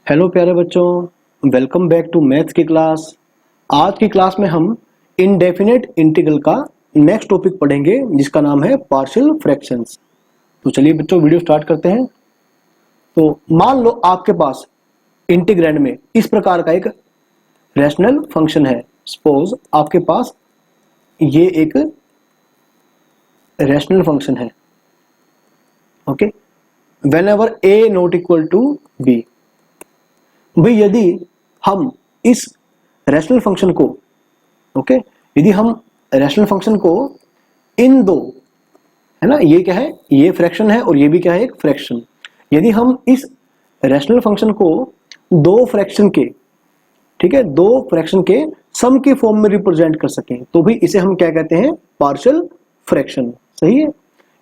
Hello प्यारे बच्चों, welcome back to maths की क्लास। आज की क्लास में हम इनडेफिनेट इंटीग्रल का नेक्स्ट टॉपिक पढ़ेंगे जिसका नाम है पार्शियल फ्रैक्शंस। तो चलिए बच्चों वीडियो स्टार्ट करते हैं। तो मान लो आपके पास इंटीग्रैंड में इस प्रकार का एक रैशनल फंक्शन है। सपोज आपके पास ये एक रैशनल फंक्शन है। Okay, whenever A not equal to B, भाई यदि हम इस रैशनल फंक्शन को यदि हम रैशनल फंक्शन को इन दो, है ना, ये क्या है, ये फ्रैक्शन है और ये भी क्या है, एक फ्रैक्शन। यदि हम इस रैशनल फंक्शन को दो फ्रैक्शन के, ठीक है, दो फ्रैक्शन के सम के फॉर्म में रिप्रेजेंट कर सकें तो भी इसे हम क्या कहते हैं, पार्शियल फ्रैक्शन। सही है,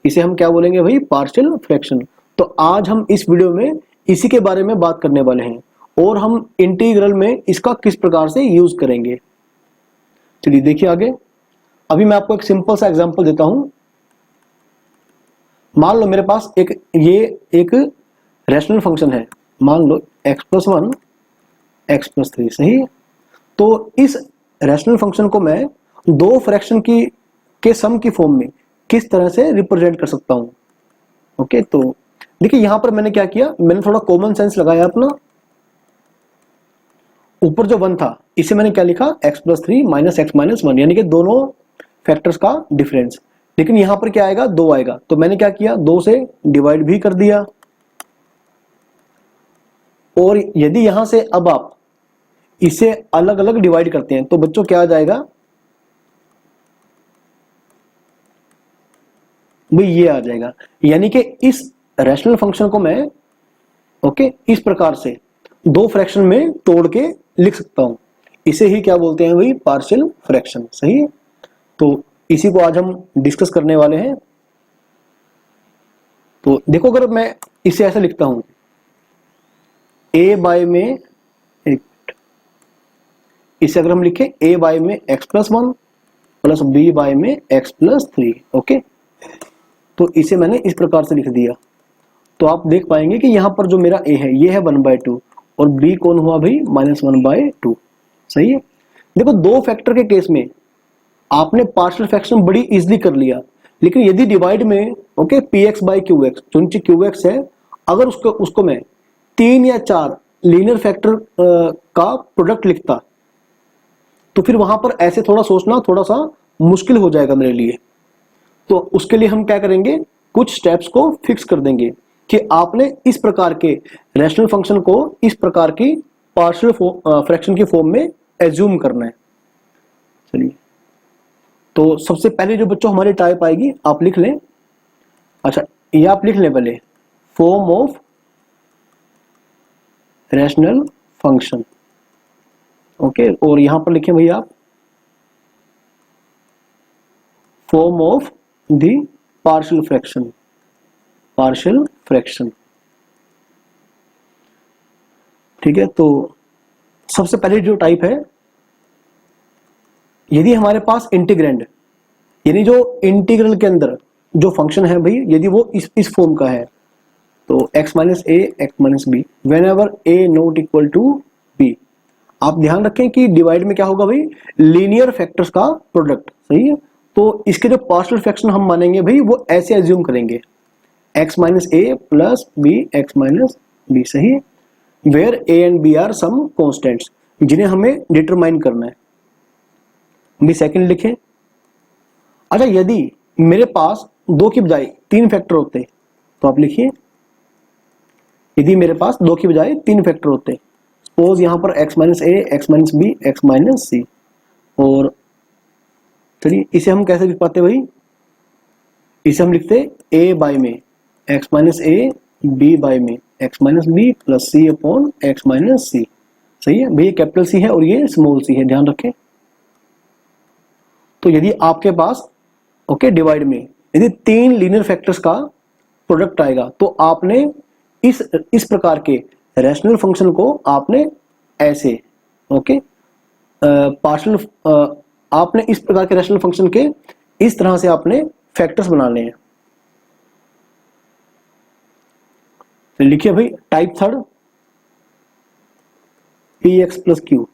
इसे हम क्या बोलेंगे भाई, पार्शियल फ्रैक्शन। तो आज हम इस वीडियो में इसी के बारे में बात करने वाले हैं और हम इंटीग्रल में इसका किस प्रकार से यूज करेंगे। चलिए देखिए आगे। अभी मैं आपको एक सिंपल सा एग्जांपल देता हूं। मान लो मेरे पास एक रैशनल फंक्शन है, मान लो x+1 x+3। सही है, तो इस रैशनल फंक्शन को मैं दो फ्रैक्शन के सम की फॉर्म में किस तरह से रिप्रेजेंट कर सकता हूं। ओके, तो देखिए यहां पर मैंने क्या किया, मैंने थोड़ा कॉमन सेंस लगाया अपना। ऊपर जो 1 था इसे मैंने क्या लिखा, x+3 माइनस x-1, यानी कि दोनों फैक्टर्स का डिफरेंस। लेकिन यहां पर क्या आएगा, 2 आएगा, तो मैंने क्या किया, 2 से डिवाइड भी कर दिया। और यदि यहां से अब आप इसे अलग अलग डिवाइड करते हैं तो बच्चों क्या आ जाएगा, भाई ये आ जाएगा। यानी कि इस रैशनल फंक्शन को मैं इस प्रकार से दो फ्रैक्शन में तोड़ के लिख सकता हूं। इसे ही क्या बोलते हैं भाई, पार्शियल फ्रैक्शन। सही है, तो इसी को आज हम डिस्कस करने वाले हैं। तो देखो, अगर मैं इसे ऐसा लिखता हूं, a बाय में इसे अगर हम लिखें a बाय में x+1 प्लस b बाय में x+3। ओके, तो इसे मैंने इस प्रकार से लिख दिया। तो आप देख पाएंगे कि यहां पर जो मेरा a है ये है 1/2 और b कौन हुआ भाई, -1/2। सही है, देखो दो फैक्टर के केस में आपने पार्शियल फ्रैक्शन बड़ी इजीली कर लिया। लेकिन यदि डिवाइड में px/qx, जो नीचे qx है, अगर उसको मैं 3 या 4 लीनियर फैक्टर का प्रोडक्ट लिखता तो फिर वहां पर ऐसे थोड़ा सोचना थोड़ा सा मुश्किल हो जाएगा मेरे लिए। तो उसके लिए हम क्या करेंगे, कुछ स्टेप्स को फिक्स कर देंगे कि आपने इस प्रकार के रैशनल फंक्शन को इस प्रकार की पार्शियल फ्रैक्शन की फॉर्म में एज्यूम करना है। चलिए, तो सबसे पहले जो बच्चों हमारी टाइप आएगी, आप लिख लें। अच्छा, ये आप लिख लें पहले, form of rational function. Okay, और यहां पर लिखें भैया आप form of the partial fraction. Partial fraction, ठीक है। तो सबसे पहले जो टाइप है, यदि हमारे पास इंटीग्रैंड, यानी जो इंटीग्रल के अंदर जो फंक्शन है भाई, यदि वो इस फॉर्म का है तो x-a x-b whenever a not equal to b। आप ध्यान रखें कि डिवाइड में क्या होगा भाई, लीनियर फैक्टर्स का प्रोडक्ट। सही है, तो इसके जो पार्शियल फ्रैक्शन हम मानेंगे भाई वो ऐसे एज्यूम करेंगे, x-a प्लस b x-b। सही है, where a and b are some constants, जिन्हें हमें डिटरमाइन करना है। भी सेकंड लिखें। अच्छा, यदि मेरे पास 2 की बजाय 3 फैक्टर होते तो आप लिखिए, यदि मेरे पास 2 की बजाय 3 फैक्टर होते, सपोज यहां पर x-a x-b x-c। और चलिए इसे हम कैसे लिख पाते भाई, इसे हम लिखते a बाय में x-a b बाय में x-b plus c upon x-c। सही है, भाई ये कैपिटल C है और ये स्मॉल c है, ध्यान रखें। तो यदि आपके पास डिवाइड में यदि 3 लीनियर फैक्टर्स का प्रोडक्ट आएगा तो आपने इस प्रकार के रैशनल फंक्शन को आपने ऐसे पार्शियल आपने इस प्रकार के रैशनल फंक्शन के इस तरह से आपने फैक्टर्स बनाने हैं। तो लिखिए भाई type third, P x plus Q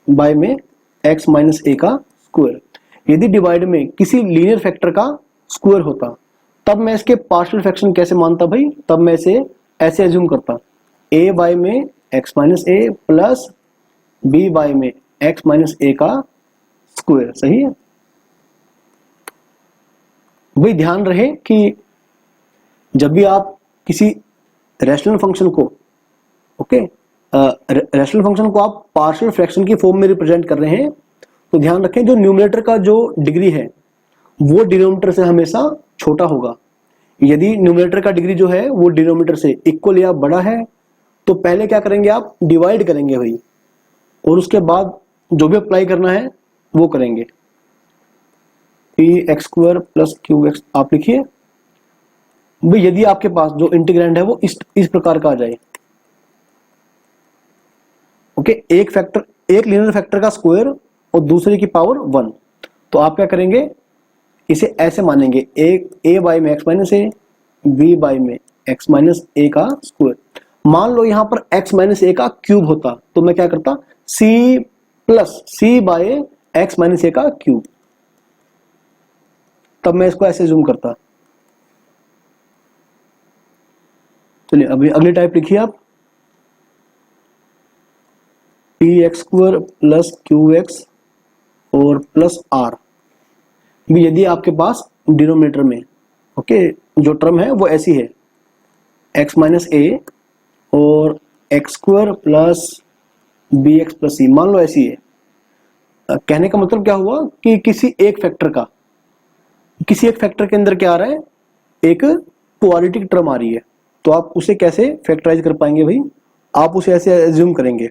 by में एक्स माइनस ए का स्क्वायर। यदि डिवाइड में किसी लीनियर फैक्टर का स्क्वायर होता तब मैं इसके पार्शियल फ्रैक्शन कैसे मानता भाई, तब मैं इसे ऐसे एज्यूम करता a बाय में x minus a plus b bye में x माइनस ए का स्क्वायर। सही है भाई। ध्यान रहे कि जब भी आप किसी रैशनल फंक्शन को रैशनल फंक्शन को आप पार्शियल फ्रैक्शन की फॉर्म में रिप्रेजेंट कर रहे हैं तो ध्यान रखें जो न्यूमरेटर का जो डिग्री है वो डिनोमिनेटर से हमेशा छोटा होगा। यदि न्यूमरेटर का डिग्री जो है वो डिनोमिनेटर से इक्वल या बड़ा है तो पहले क्या करेंगे आप डिवाइड करेंगे भाई, और उसके बाद जो भी अप्लाई करना है वो करेंगे। P x square plus Q x आप लिखिए भाई। यदि आपके पास जो इंटीग्रैंड है वो इस प्रकार का आ जाए, एक फैक्टर, एक लीनियर फैक्टर का स्क्वायर और दूसरे की पावर 1, तो आप क्या करेंगे इसे ऐसे मानेंगे ए बाय में एक्स माइनस ए, बी बाय में एक्स माइनस ए का स्क्वायर। मान लो यहां पर एक्स माइनस ए का क्यूब होता तो मैं क्या करता C plus C bye x minus A का क्यूब, तब मैं इसको ऐसे जूम करता। चलिए अभी अगली टाइप लिखिए आप, P x square plus Q x और प्लस आर। यदि आपके पास डिनोमिनेटर में जो टर्म है वो ऐसी है एक्स माइनस ए और x square plus b x plus c, मान लो ऐसी है। कहने का मतलब क्या हुआ कि किसी एक फैक्टर के अंदर क्या आ रहा है, एक क्वाड्रेटिक टर्म आ रही है, तो आप उसे कैसे फैक्टराइज कर पाएंगे भाई, आप उसे ऐसे एज्यूम करेंगे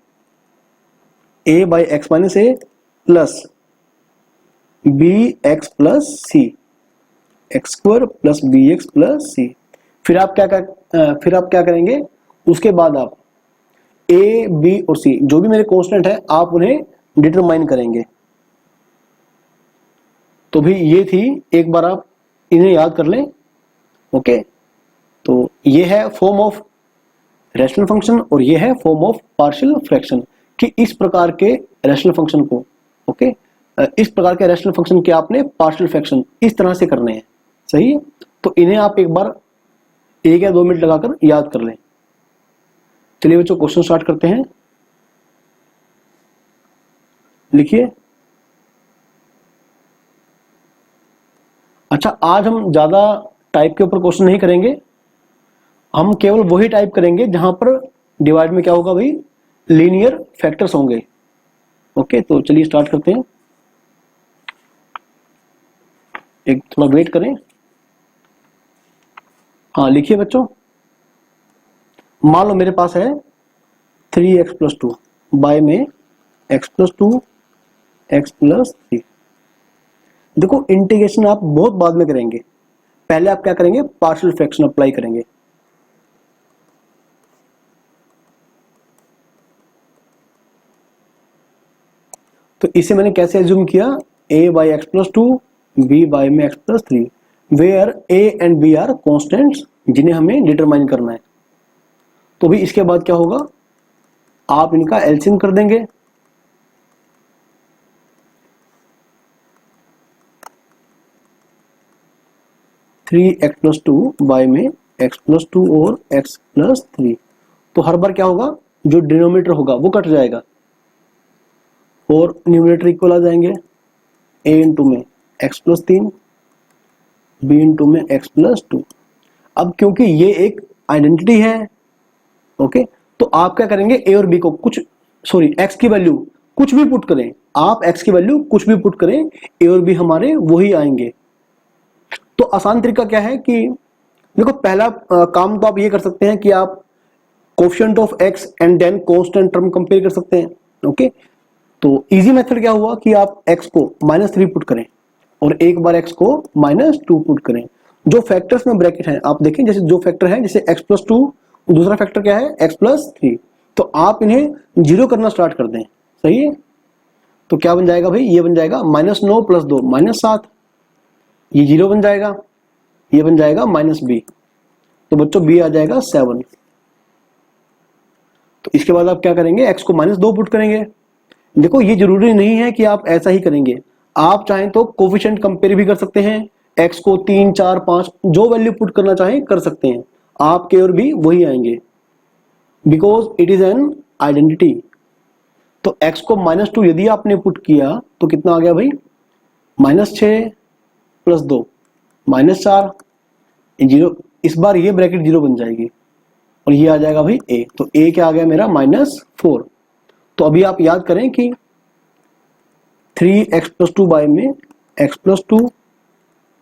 a by x minus a plus b x plus c, x square plus b x plus c. फिर आप क्या करेंगे, उसके बाद आप a b और c जो भी मेरे कांस्टेंट है आप उन्हें डिटरमाइन करेंगे। तो भी ये थी, एक बार आप इन्हें याद कर लें। तो ये है फॉर्म ऑफ रैशनल फंक्शन और ये है फॉर्म ऑफ पार्शियल फ्रैक्शन कि इस प्रकार के रैशनल फंक्शन को इस प्रकार के रैशनल फंक्शन के आपने पार्शियल फ्रैक्शन इस तरह से करने हैं। सही है, तो इन्हें आप एक बार 1 या 2 मिनट लगाकर याद कर लें। चलिए बच्चों क्वेश्चन स्टार्ट करते हैं। लिखिए। अच्छा, आज हम ज्यादा टाइप के ऊपर क्वेश्चन नहीं करेंगे, हम केवल वही टाइप करेंगे जहां पर डिवाइड में क्या होगा भाई, लीनियर फैक्टर्स होंगे। तो चलिए स्टार्ट करते हैं। एक थोड़ा वेट करें। हाँ लिखिए बच्चों। मान लो मेरे पास है 3x प्लस 2 बाय में x प्लस 2 x प्लस 3। देखो इंटीग्रेशन आप बहुत बाद में करेंगे, पहले आप क्या करेंगे, पार्शियल फ्रैक्शन अप्लाई करेंगे। तो इसे मैंने कैसे एज्यूम किया, a by x plus 2 b by में x plus 3 where a and b are constants जिन्हें हमें डिटरमाइन करना है। तो भी इसके बाद क्या होगा, आप इनका एलसीएम कर देंगे। थ्री एक्स प्लस 2 बाय में x प्लस 2 और x प्लस 3। तो हर बार क्या होगा, जो डिनोमिनेटर होगा वो कट जाएगा और न्यूमरेटर इक्वल आ जाएंगे। a इंटू में x प्लस 3, b इंटू में x प्लस 2। अब क्योंकि ये एक आइडेंटिटी है, तो आप क्या करेंगे, a और b को x की वैल्यू कुछ भी पुट करें, आप x की वैल्यू कुछ भी पुट करें, a और b हमारे वही आएंगे। तो आसान तरीका क्या है कि देखो, पहला काम तो आप ये कर सकते हैं कि आप coefficient of x and then constant term compare कर सकते हैं। तो इजी मेथड क्या हुआ कि आप x को -3 पुट करें और एक बार x को -2 पुट करें। जो फैक्टर्स में ब्रैकेट हैं आप देखें, जैसे जो फैक्टर है जैसे x प्लस 2, दूसरा फैक्टर क्या है x प्लस 3, तो आप इन्हें जीरो करना स्टार्ट कर दें। सही है, तो क्या बन जाएगा भाई, ये बन जाएगा -9 प्लस 2 -7, ये 0 बन जाएगा, ये बन जाएगा -b, तो बच्चों b आ जाएगा 7। तो इसके बाद आप क्या करेंगे, x को -2 पुट करेंगे। देखो ये जरूरी नहीं है कि आप ऐसा ही करेंगे, आप चाहें तो कोफिशिएंट कंपेयर भी कर सकते हैं, x को 3, 4, 5 जो वैल्यू पुट करना चाहें कर सकते हैं, आपके और भी वही आएंगे, because it is an identity. तो x को -2 यदि आपने पुट किया तो कितना आ गया भाई, -6 + 2 -4, जीरो, इस बार ये ब्रैकेट जीरो बन जाएगी और ये आ जाएगा भाई a, तो a क्या आ गया मेरा -4। तो अभी आप याद करें कि 3x + 2 बाय में x + 2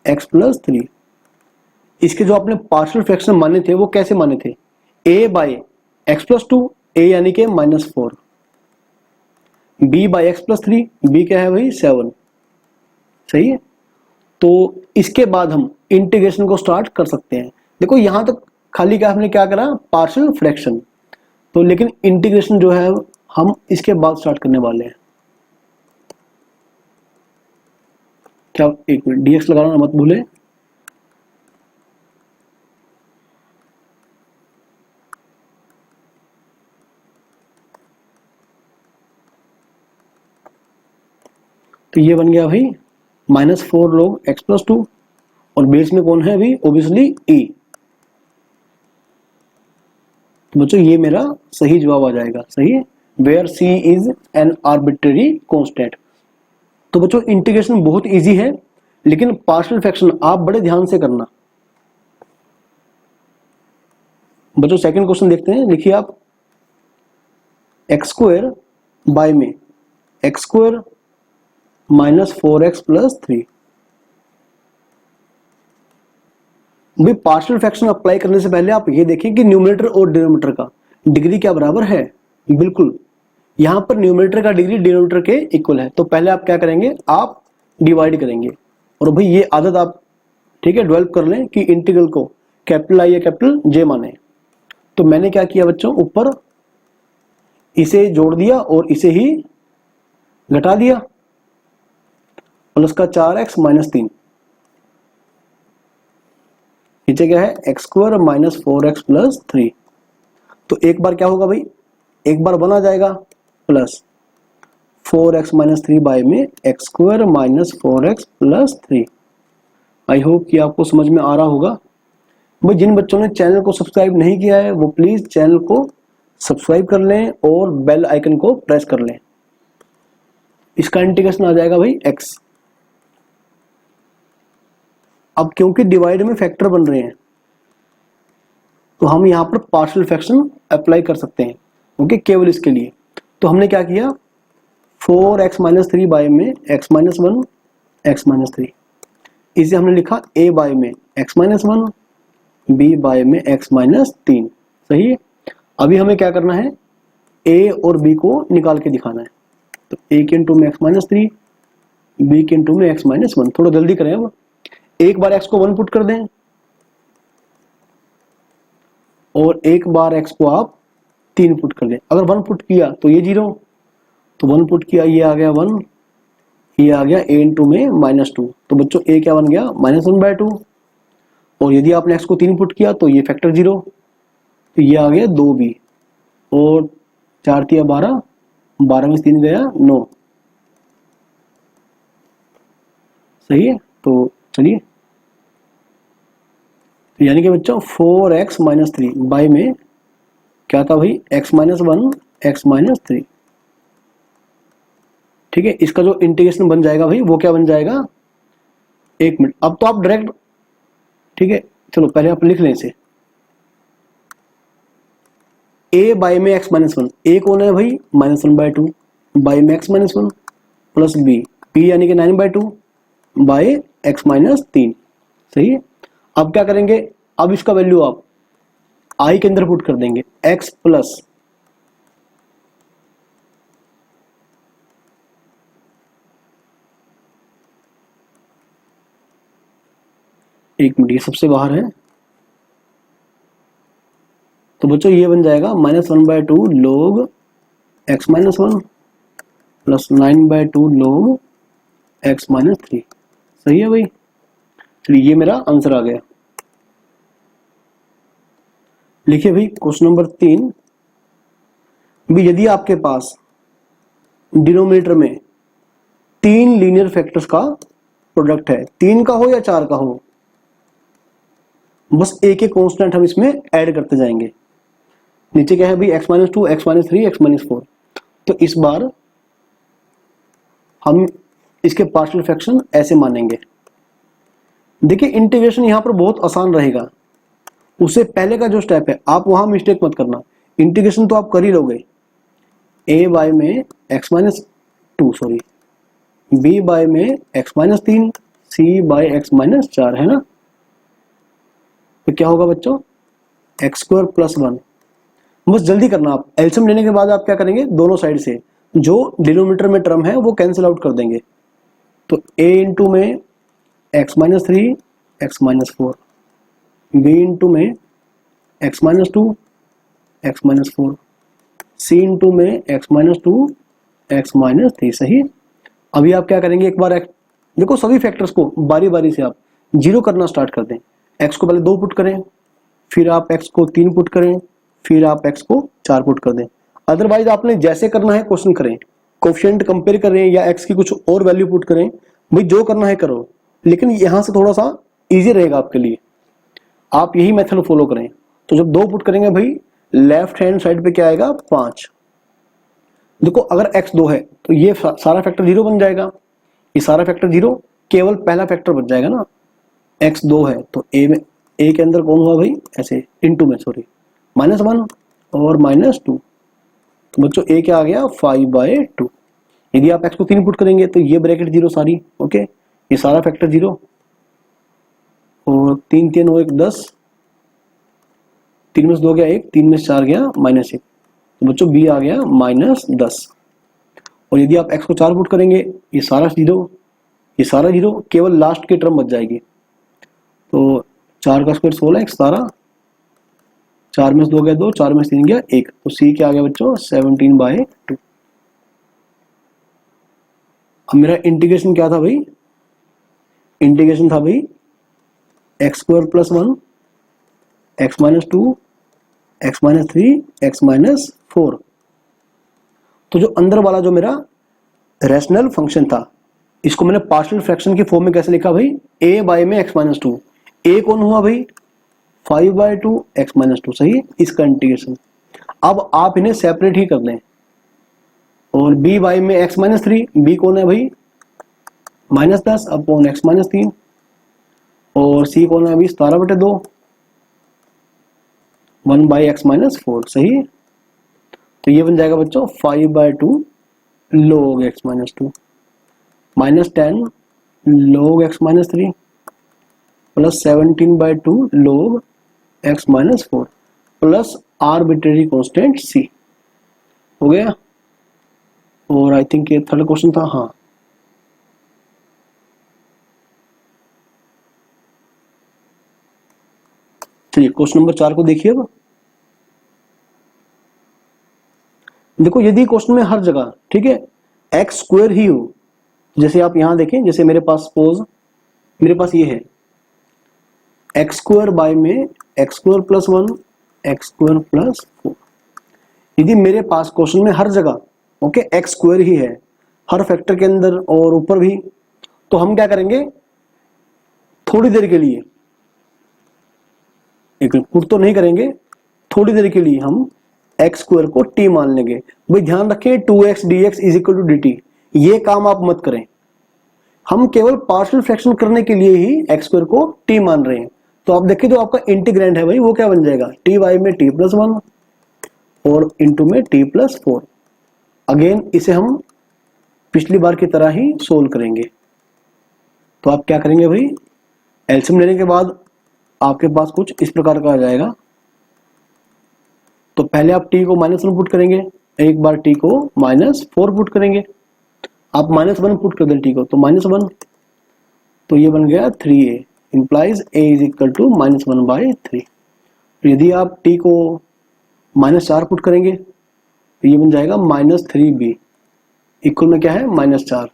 x + 3, इसके जो आपने पार्शियल फ्रैक्शन माने थे वो कैसे माने थे, a बाय x + 2, a यानी कि -4, b बाय x + 3, b क्या है भाई 7, सही है। तो इसके बाद हम इंटीग्रेशन को स्टार्ट कर सकते हैं। देखो यहां तक खाली क्या हमने क्या करा, पार्शियल फ्रैक्शन, तो लेकिन इंटीग्रेशन जो है हम इसके बाद स्टार्ट करने वाले हैं। क्या, एक मिनट, dx लगाना मत भूले। तो ये बन गया भाई -4 log x + 2 और बेस में कौन है अभी, ओबियसली e। तो बच्चों ये मेरा सही जवाब आ जाएगा, सही है, where c is an arbitrary constant. तो बच्चों इंटीग्रेशन बहुत इजी है, लेकिन पार्शियल फ्रैक्शन आप बड़े ध्यान से करना। बच्चों सेकंड क्वेश्चन देखते हैं, लिखिए आप, x² बाय में x² -4x + 3। भाई पार्शियल फ्रैक्शन अप्लाई करने से पहले आप ये देखें कि न्यूमरेटर और डिनोमिनेटर का डिग्री क्या बराबर है, बिल्कुल यहां पर न्यूमरेटर का डिग्री डिनोमिनेटर के इक्वल है। तो पहले आप क्या करेंगे, आप डिवाइड करेंगे, और भाई ये आदत आप ठीक है डेवलप कर लें कि इंटीग्रल को कैपिटल I या कैपिटल J माने। तो मैंने क्या किया बच्चों, ऊपर इसे जोड़ दिया और इसे ही घटा दिया, प्लस का 4x - 3, नीचे क्या है x² -4x + 3। तो एक बार क्या होगा भाई, एक बार 1 आ जाएगा, प्लस 4x - 3 बाय में x² -4x + 3। आई होप कि आपको समझ में आ रहा होगा। भाई जिन बच्चों ने चैनल को सब्सक्राइब नहीं किया है वो प्लीज चैनल को सब्सक्राइब कर लें और बेल आइकन को प्रेस कर लें। इसका इंटीग्रेशन आ जाएगा भाई x। अब क्योंकि डिवाइड में फैक्टर बन रहे हैं तो हम यहां पर पार्शियल फ्रैक्शन अप्लाई कर सकते हैं, ओके, केवल इसके लिए। तो हमने क्या किया, 4x - 3 बाय में x - 1 x - 3, इसे हमने लिखा a बाय में x - 1 b बाय में x - 3, सही है। अभी हमें क्या करना है, a और b को निकाल के दिखाना है। तो a के इंटू में x - 3, b के इंटू में x - 1, थोड़ा जल्दी करें। अब एक बार x को 1 पुट कर दें और एक बार x को आप 3 पुट कर दें। अगर 1 पुट किया तो ये 0, तो 1 पुट किया ये आ गया 1, ये आ गया a इंटू में -2। तो बच्चों a क्या बन गया, -1/2। और यदि आपने x को 3 पुट किया तो ये फैक्टर 0, तो ये आ गया 2b, और 4 × 12, 12 में 3 गया 9, सही है। तो चलिए, तो यानी कि बच्चों 4x - 3 बाय में क्या था भाई, x - 1 x - 3, ठीक है। इसका जो इंटीग्रेशन बन जाएगा भाई वो क्या बन जाएगा, एक मिनट, अब तो आप डायरेक्ट, ठीक है, चलो पहले आप लिख लें इसे, a बाय में x - 1, a कौन है भाई, -1/2 बाय में x - 1 प्लस b यानी कि 9/2 बाय x - 3, सही है। अब क्या करेंगे, अब इसका वैल्यू आप i के अंदर पुट कर देंगे, x प्लस एक मिनट, ये सबसे बाहर है। तो बच्चों ये बन जाएगा -1/2 log x - 1 plus 9/2 log x - 3, सही है भाई। चलिए ये मेरा आंसर आ गया। लिखिए भाई क्वेश्चन नंबर 3, भी यदि आपके पास डिनोमिनेटर में 3 लीनियर फैक्टर्स का प्रोडक्ट है, 3 का हो या 4 का हो, बस एक एक कॉन्स्टेंट हम इसमें ऐड करते जाएंगे। नीचे क्या है भाई, x-2, x-3, x-4। तो इस बार हम इसके पार्शियल फ्रैक्शन ऐसे मानेंगे। देखिए इंटीग्रेशन यहां पर बहुत आसान रहेगा। उससे पहले का जो स्टेप है आप वहां मिस्टेक मत करना। इंटीग्रेशन तो आप कर ही लोगे, a बाय में x-2 सॉरी, b बाय में x-3, c बाय x-4 है ना। तो क्या होगा बच्चों, x² + 1। बस जल्दी करना आप। एलसीएम लेने के बाद आप क्या करेंगे, दोनों साइड से जो डिनोमिनेटर में टर्म है वो कैंसिल आउट कर देंगे। तो a इंटू में x-3, x-4, b इंटू में x-2, x-4, c इंटू में x-2, x-3। सही। अभी आप क्या करेंगे, एक बार देखो सभी फैक्टर्स को बारी बारी से आप जीरो करना स्टार्ट कर दें। x को पहले 2 पुट करें, फिर आप x को 3 पुट करें, फिर आप x को 4 पुट कर दें। अदरवाइज आपने जैसे करना है क्वेश्चन करें, कोफिशिएंट कंपेयर करें या x की कुछ और वैल्यू पुट करें, भाई जो करना है करो, लेकिन यहां से थोड़ा सा इजी रहेगा आपके लिए, आप यही मेथड फॉलो करें। तो जब 2 पुट करेंगे भाई, लेफ्ट हैंड साइड पे क्या आएगा, 5। देखो अगर x 2 है तो ये सारा फैक्टर 0 बन जाएगा, ये सारा फैक्टर 0, केवल पहला फैक्टर बच जाएगा ना। x 2 है तो a के अंदर कौन हुआ भाई, ऐसे इनटू में सॉरी, -1 और -2। तो बच्चों a क्या आ गया, 5/2। यदि आप x को 3 पुट करेंगे तो ये ब्रैकेट 0 सारी, ओके, ये सारा फैक्टर 0 और 3 3 हो 1 10, 3 में से 2 गया 1, 3 में से 4 गया -1। तो बच्चों b आ गया -10। और यदि आप x को 4 पुट करेंगे, ये सारा 0, ये सारा 0, केवल लास्ट की टर्म बच जाएगी। तो 4 का स्क्वायर 16, 17, 4 में से 2 गया 2, 4 में से 3 गया 1। तो c क्या आ गया बच्चों, 17/2। अब मेरा इंटीग्रेशन क्या था भाई, इंटीग्रेशन था भाई x² + 1, x-2, x-3, x-4। तो जो अंदर वाला जो मेरा रैशनल फंक्शन था, इसको मैंने पार्शियल फ्रैक्शन की फॉर्म में कैसे लिखा भाई, a बाय में x-2। a कौन हुआ भाई, 5/2 x-2। सही, इसका इंटीग्रेशन। अब आप इन्हें सेपरेट ही कर लें। और b बाय में x-3, b कौन है भाई, -10 अपॉन x-3। और c कौन है अभी, 17/2, 1/x-4। सही। तो ये बन जाएगा बच्चों 5/2 log x-2 -10 log x-3 plus 17/2 log x-4 plus arbitrary constant c। हो गया। और आई थिंक ये थर्ड क्वेश्चन था, हाँ। चलिए क्वेश्चन नंबर 4 को देखिए। अब देखो यदि क्वेश्चन में हर जगह, ठीक है, x² ही हो, जैसे आप यहां देखें, जैसे मेरे पास सपोज मेरे पास ये है x² बाय में x² + 1, x² + 4। यदि मेरे पास क्वेश्चन में हर जगह ओके x² ही है, हर फैक्टर के अंदर और ऊपर भी, तो हम क्या करेंगे, थोड़ी देर के लिए, एक पुट तो नहीं करेंगे, थोड़ी देर के लिए हम x² को t मान लेंगे। भाई ध्यान रखें 2x dx = dt, ये काम आप मत करें। हम केवल पार्शियल फ्रैक्शन करने के लिए ही x² को t मान रहे हैं। तो आप देखिए जो आपका इंटीग्रैंड है भाई वो क्या बन जाएगा, t बाय में t + 1 और इंटू में t + 4। अगेन इसे हम पिछली बार की तरह ही सोल्व करेंगे। तो आप क्या करेंगे भाई, एलसीएम लेने के बाद आपके पास कुछ इस प्रकार का आ जाएगा। तो पहले आप t को -1 पुट करेंगे, एक बार t को -4 पुट करेंगे, आप -1 पुट कर दें t को, तो -1, तो ये बन गया 3a इंप्लाइज a = -1/3। यदि आप t को -4 पुट करेंगे तो ये बन जाएगा -3b इक्वल में क्या है, -4।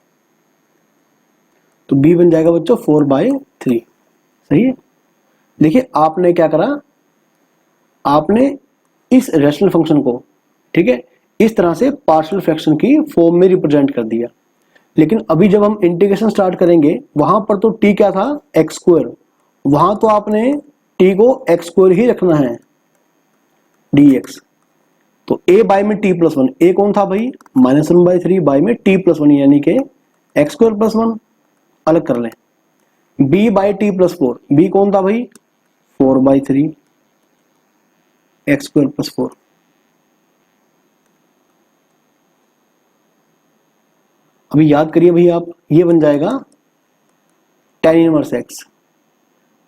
तो b बन जाएगा बच्चों 4/3। सही है। देखिए आपने क्या करा, आपने इस रैशनल फंक्शन को, ठीक है, इस तरह से पार्शियल फ्रैक्शन की फॉर्म में रिप्रेजेंट कर दिया। लेकिन अभी जब हम इंटीग्रेशन स्टार्ट करेंगे वहां पर तो t क्या था, एक्स स्क्वायर, वहां तो आपने t को एक्स स्क्वायर ही रखना है dx। तो a बाय में t प्लस वन, a कौन था भाई -1/3 बाय में t प्लस वन यानी कि एक्स स्क्वायर प्लस वन, अलग कर लें। b by t plus four, b कौन था भाई 4/3 एक्स स्क्वायर प्लस फोर। अभी याद करिए भाई आप, ये बन जाएगा tan inverse x,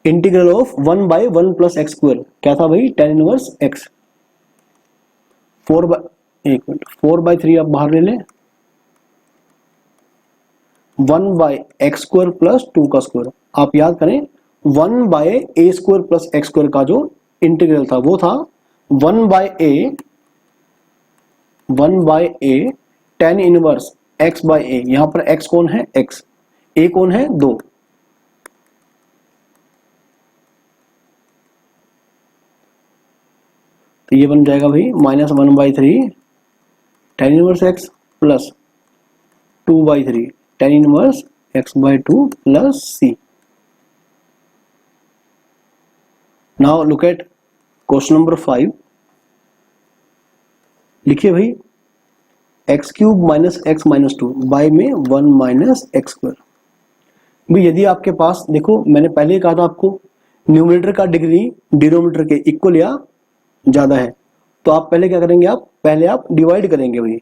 integral of 1/1 plus x square क्या था भाई tan इनवर्स x। 4/3 आप बाहर ले लें, 1/x स्क्वायर प्लस 2 का स्क्वायर। आप याद करें 1/a square plus x square का जो इंटीग्रल था वो था 1/a tan इनवर्स x/a। यहां पर x कौन है x, a कौन है 2। तो ये बन जाएगा भाई -1/3 tan inverse x plus 2/3 tan inverse x/2 plus c। Now look at question number 5। लिखिए भाई x³ minus x minus 2 bye में 1 माइनस एक्स स्क्वायर। भाई यदि आपके पास, देखो मैंने पहले ही कहा था आपको, न्यूमरेटर का डिग्री डिनोमिनेटर के इक्वल या ज्यादा है, तो आप पहले क्या करेंगे, पहले आप डिवाइड करेंगे भाई।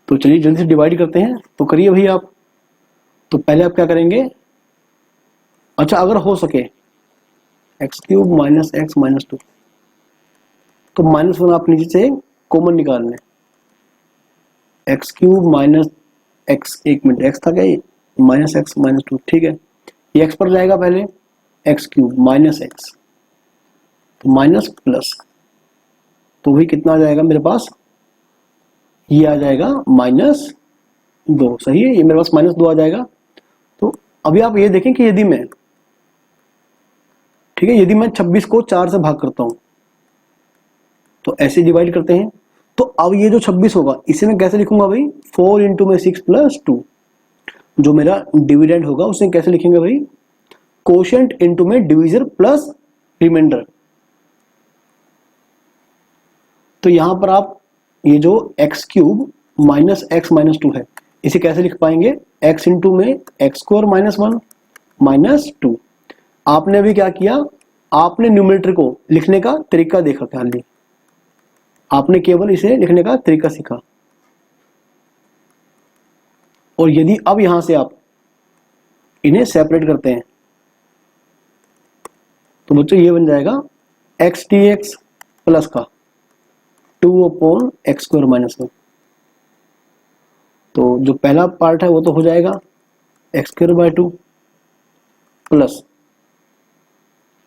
तो चलिए जल्दी से डिवाइड करते हैं, तो करिए भाई आप। तो पहले आप क्या करेंगे, अच्छा अगर हो सके x³ माइनस x माइनस 2, तो -1 आप नीचे से कॉमन निकाल लें। x³ माइनस x, एक मिनट x था क्या ये, -x माइनस 2, ठीक है। ये x पर जाएगा पहले, x³ माइनस x, तो माइनस प्लस, तो वही कितना आ जाएगा मेरे पास, ये आ जाएगा -2। सही है, ये मेरे पास -2 आ जाएगा। तो अभी आप ये देखें कि यदि मैं, ठीक है, यदि मैं 26 को 4 से भाग करता हूं तो ऐसे डिवाइड करते हैं। तो अब ये जो 26 होगा इसे मैं कैसे लिखूंगा भाई, 4 इंटू में 6 प्लस 2। जो मेरा डिविडेंड होगा उसे कैसे लिखेंगे भाई, कोशेंट इंटू में डिविजर प्लस रिमाइंडर। तो यहां पर आप ये जो x³ माइनस x माइनस 2 है इसे कैसे लिख पाएंगे, x इंटू में एक्स स्क्वायर माइनस 1 माइनस 2। आपने अभी क्या किया, आपने न्यूमरेटर को लिखने का तरीका देखा, ख्याल ली, आपने केवल इसे लिखने का तरीका सीखा। और यदि अब यहां से आप इन्हें सेपरेट करते हैं तो बच्चों ये बन जाएगा x dx प्लस का 2/x स्क्वायर माइनस 1। तो जो पहला पार्ट है वो तो हो जाएगा x²/2 प्लस,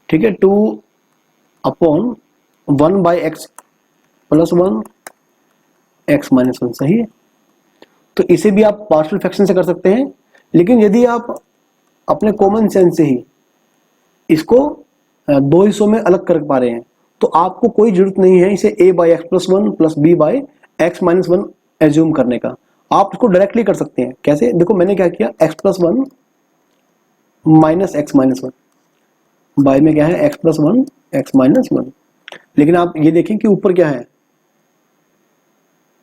ठीक है, 2/1/x प्लस 1 x माइनस 1। सही है। तो इसे भी आप पार्शियल फ्रैक्शन से कर सकते हैं, लेकिन यदि आप अपने कॉमन सेंस से ही इसको दो हिस्सों में अलग कर पा रहे हैं तो आपको कोई जरूरत नहीं है इसे a/x plus 1 plus b/x minus 1 assume करने का। आप इसको डायरेक्टली कर सकते हैं। कैसे, देखो मैंने क्या किया, x plus 1 minus x minus 1 by में क्या है x प्लस 1 x माइनस 1। लेकिन आप ये देखें कि ऊपर क्या है,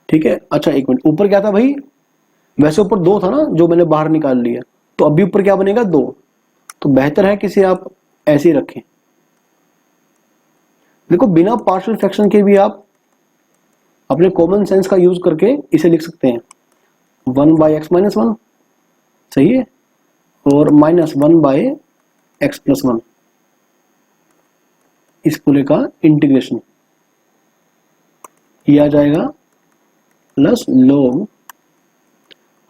ठीक है। अच्छा एक मिनट, ऊपर क्या था भाई, वैसे ऊपर 2 था ना जो मैंने बाहर निकाल लिया, तो अभी ऊपर क्या बनेगा 2। तो बेहतर है कि इसे आप ऐसे ही रखें। देखो बिना पार्शियल फ्रैक्शन के भी आप अपने कॉमन सेंस का यूज करके इसे लिख सकते हैं, 1/x माइनस 1, सही है, और -1/x प्लस 1, इस पूरे का इंटीग्रेशन ये आ जाएगा प्लस log,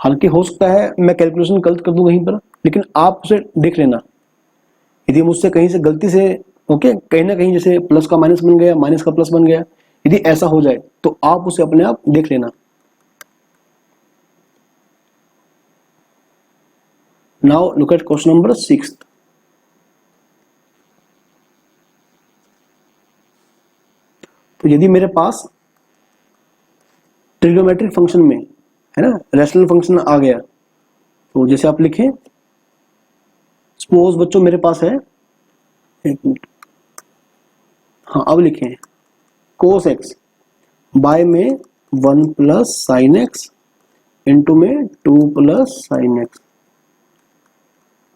हालांकि हो सकता है मैं कैलकुलेशन गलत कर दूं कहीं पर, लेकिन आप उसे देख लेना। यदि मुझसे कहीं से गलती से ओके कहीं ना कहीं जैसे प्लस का माइनस बन गया, माइनस का प्लस बन गया, यदि ऐसा हो जाए तो आप उसे अपने आप देख लेना। Now look at question number 6। तो यदि मेरे पास ट्रिग्नोमेट्रिक फंक्शन में, है ना, रैशनल फंक्शन आ गया। तो जैसे आप लिखें, सपोज बच्चों मेरे पास है, एक मिनट, हाँ अब लिखें कोस एक्स बाय में 1 प्लस साइन एक्स इंटू में 2 प्लस साइन एक्स।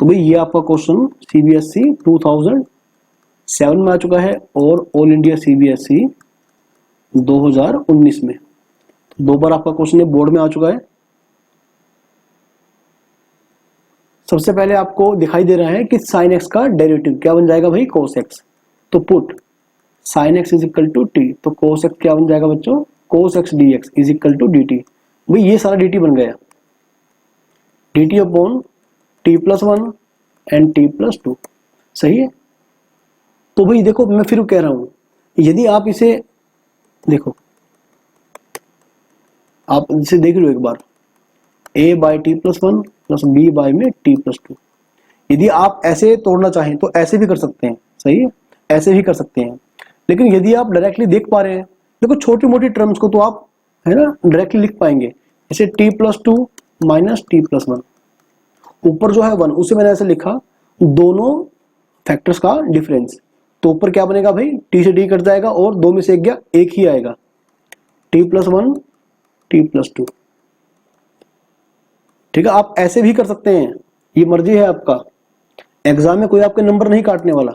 तो भाई ये आपका क्वेश्चन सीबीएसई 2007 में आ चुका है और ऑल इंडिया सीबीएसई 2019 में। तो 2 बार आपका क्वेश्चन बोर्ड में आ चुका है। सबसे पहले आपको दिखाई दे रहा है कि साइन एक्स का डेरिवेटिव क्या बन जाएगा भाई, कोस एक्स। तो put sine x is equal to t, तो कोस एक्स क्या बन जाएगा बच्चों, cos x d x is equal to d t. भाई ये सारा डी टी बन गया, d t upon t plus 1 and t plus 2, सही है। तो भाई देखो मैं फिर कह रहा हूं, यदि आप इसे देखो, आप इसे देख लो एक बार, a by t plus 1 plus b by में टी प्लस 2। यदि आप ऐसे तोड़ना चाहें तो ऐसे भी कर सकते हैं, सही है, ऐसे भी कर सकते हैं। लेकिन यदि आप डायरेक्टली देख पा रहे हैं, देखो छोटी मोटी टर्म्स को तो आप, है ना, डायरेक्टली लिख पाएंगे। जैसे T plus 2 minus T plus 1, ऊपर जो है 1, उसे मैंने ऐसे लिखा, दोनों फैक्टर्स का डिफरेंस। तो ऊपर क्या बनेगा भाई, टी से डी कट जाएगा और 2 में से एक गया, एक ही आएगा, टी प्लस 1 टी प्लस 2। ठीक है, आप ऐसे भी कर सकते हैं, ये मर्जी है आपका। एग्जाम में कोई आपके नंबर नहीं काटने वाला।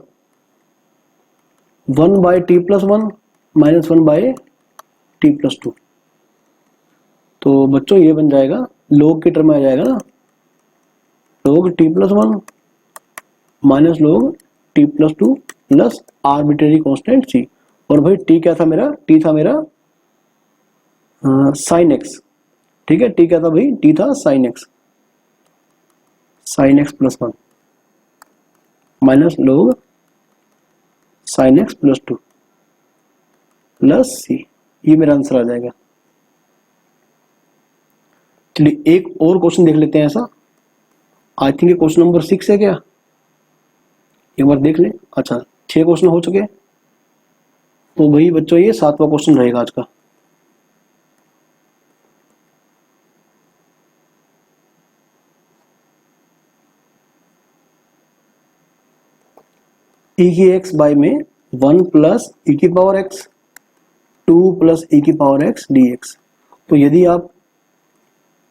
1 by t plus 1 minus 1 by t plus 2। तो बच्चों ये बन जाएगा, लोग की टर्म में आ जाएगा ना, log t plus 1 minus log t plus 2 plus arbitrary constant c. और भाई टी क्या था मेरा, टी था मेरा साइन एक्स। ठीक है, टी क्या था भाई, टी था sine x, sine x plus 1 minus log sine x plus 2 plus c, ये मेरा आंसर आ जाएगा। चलिए एक और क्वेश्चन देख लेते हैं ऐसा, आई थिंक ये क्वेश्चन नंबर 6 है क्या, एक बार देख लें। अच्छा 6 क्वेश्चन हो चुके, तो भाई बच्चों ये 7वां क्वेश्चन रहेगा आज का। ई की एक्स बाय में 1 प्लस ई की पावर एक्स 2 प्लस ई की पावर एक्स डी एक्स। तो यदि आप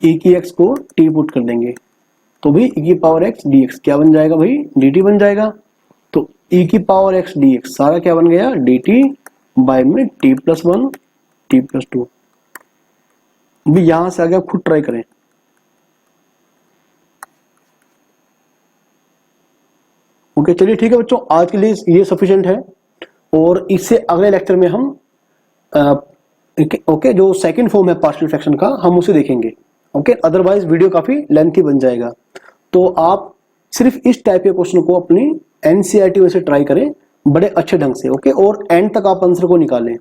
ई की एक्स को टी पुट कर देंगे तो भाई ई की पावर एक्स डी एक्स क्या बन जाएगा भाई, डी टी बन जाएगा। तो ई की पावर एक्स डी एक्स सारा क्या बन गया, डी टी बाय में टी प्लस 1 टी प्लस 2। भी यहां से आगे आप खुद ट्राई करें। ओके चलिए ठीक है बच्चों, आज के लिए ये सफिशिएंट है। और इससे अगले लेक्चर में हम ओके जो सेकंड फॉर्म है पार्शियल फ्रैक्शन का, हम उसे देखेंगे। ओके अदरवाइज वीडियो काफी लेंथी बन जाएगा। तो आप सिर्फ इस टाइप के क्वेश्चन को अपनी एनसीईआरटी में से ट्राई करें बड़े अच्छे ढंग से। ओके और एंड तक आप आंसर को निकालें।